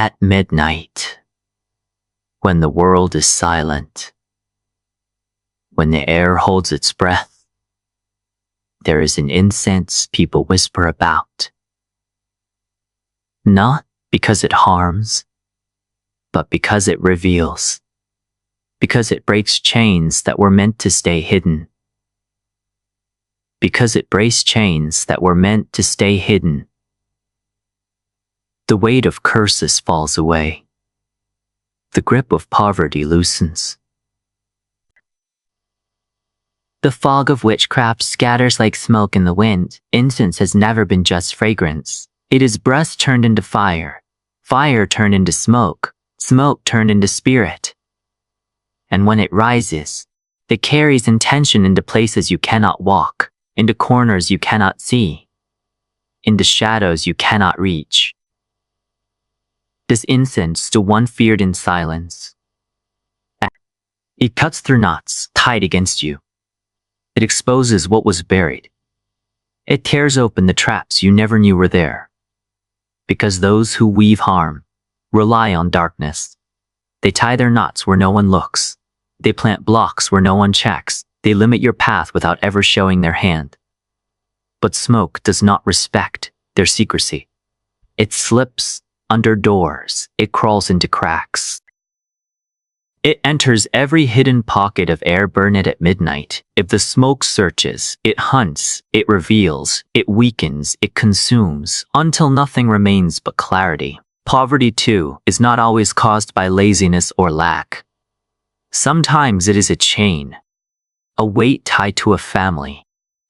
At midnight, when the world is silent, when the air holds its breath, there is an incense people whisper about. Not because it harms, but because it reveals, because it breaks chains that were meant to stay hidden. Because it breaks chains that were meant to stay hidden. The weight of curses falls away. The grip of poverty loosens. The fog of witchcraft scatters like smoke in the wind. Incense has never been just fragrance. It is breath turned into fire, fire turned into smoke, smoke turned into spirit. And when it rises, it carries intention into places you cannot walk, into corners you cannot see, into shadows you cannot reach. This incense to one feared in silence. It cuts through knots tied against you. It exposes what was buried. It tears open the traps you never knew were there. Because those who weave harm rely on darkness. They tie their knots where no one looks. They plant blocks where no one checks. They limit your path without ever showing their hand. But smoke does not respect their secrecy. It slips under doors. It crawls into cracks. It enters every hidden pocket of air. Burn it at midnight. If the smoke searches, it hunts, it reveals, it weakens, it consumes, until nothing remains but clarity. Poverty, too, is not always caused by laziness or lack. Sometimes it is a chain, a weight tied to a family,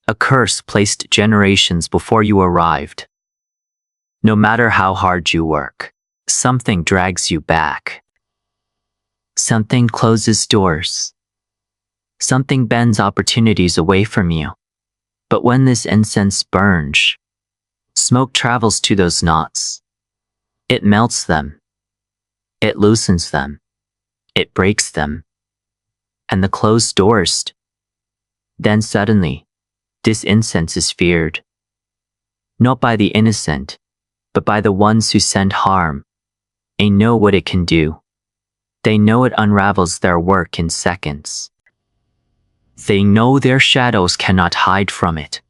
a curse placed generations before you arrived. No matter how hard you work, something drags you back. Something closes doors. Something bends opportunities away from you. But when this incense burns, smoke travels to those knots. It melts them. It loosens them. It breaks them. And the closed doors. Then suddenly, this incense is feared. Not by the innocent, but by the ones who send harm. They know what it can do. They know it unravels their work in seconds. They know their shadows cannot hide from it.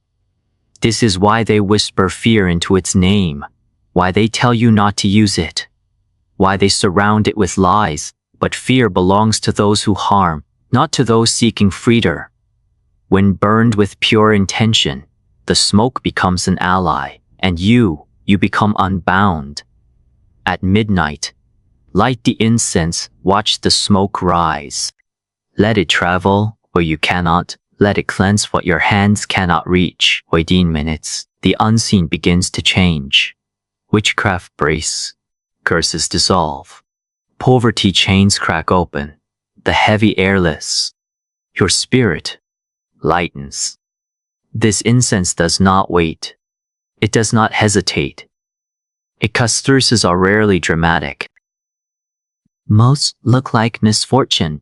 This is why they whisper fear into its name, why they tell you not to use it, why they surround it with lies. But fear belongs to those who harm, not to those seeking freedom. When burned with pure intention, the smoke becomes an ally, and you become unbound. At midnight, light the incense, watch the smoke rise. Let it travel where you cannot, let it cleanse what your hands cannot reach. Within minutes, the unseen begins to change. Witchcraft breaks, curses dissolve. Poverty chains crack open, the heavy airless. Your spirit lightens. This incense does not wait. It does not hesitate. Its curses are rarely dramatic. Most look like misfortune,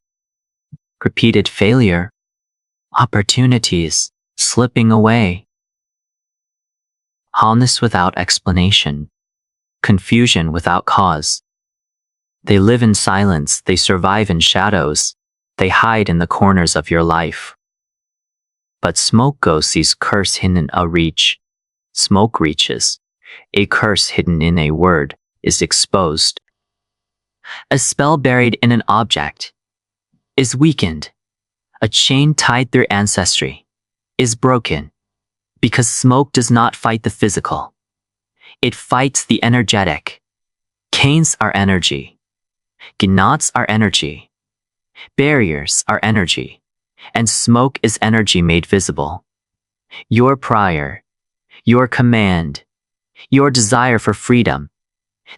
repeated failure, opportunities slipping away. Calmness without explanation, confusion without cause. They live in silence, they survive in shadows, they hide in the corners of your life. But smoke goes sees curse hidden a reach. Smoke reaches. A curse hidden in a word is exposed. A spell buried in an object is weakened. A chain tied through ancestry is broken. Because smoke does not fight the physical. It fights the energetic. Chains are energy. Knots are energy. Barriers are energy. And smoke is energy made visible. Your prayer, your command, your desire for freedom.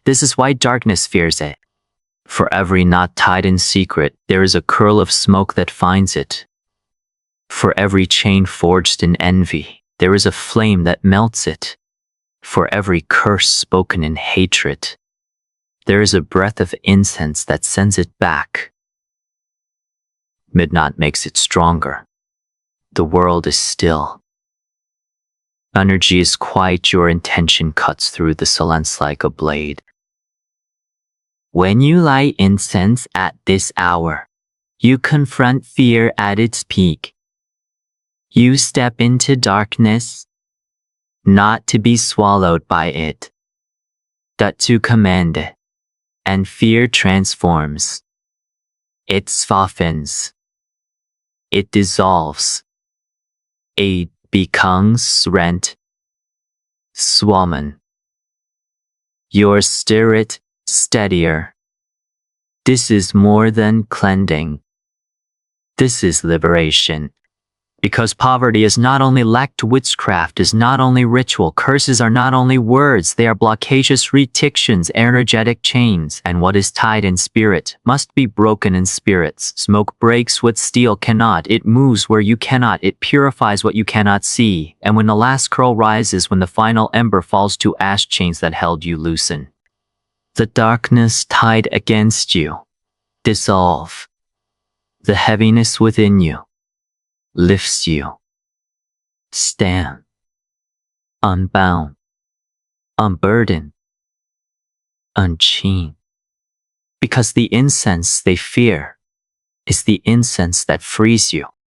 This is why darkness fears it. For every knot tied in secret, there is a curl of smoke that finds it. For every chain forged in envy, there is a flame that melts it. For every curse spoken in hatred, there is a breath of incense that sends it back. Midnight makes it stronger. The world is still. Energy is quiet, your intention cuts through the silence like a blade. When you light incense at this hour, you confront fear at its peak. You step into darkness, not to be swallowed by it, but to command it. And fear transforms. It softens. It dissolves. It becomes rent, swollen. Your spirit steadier. This is more than cleansing. This is liberation. Because poverty is not only lacked, witchcraft is not only ritual, curses are not only words, they are blockageous retictions, energetic chains, and what is tied in spirit must be broken in spirits. Smoke breaks what steel cannot, it moves where you cannot, it purifies what you cannot see, and when the last curl rises, when the final ember falls to ash, chains that held you loosen. The darkness tied against you dissolve. The heaviness within you lifts you. Stand, unbound, unburdened, unchained. Because the incense they fear is the incense that frees you.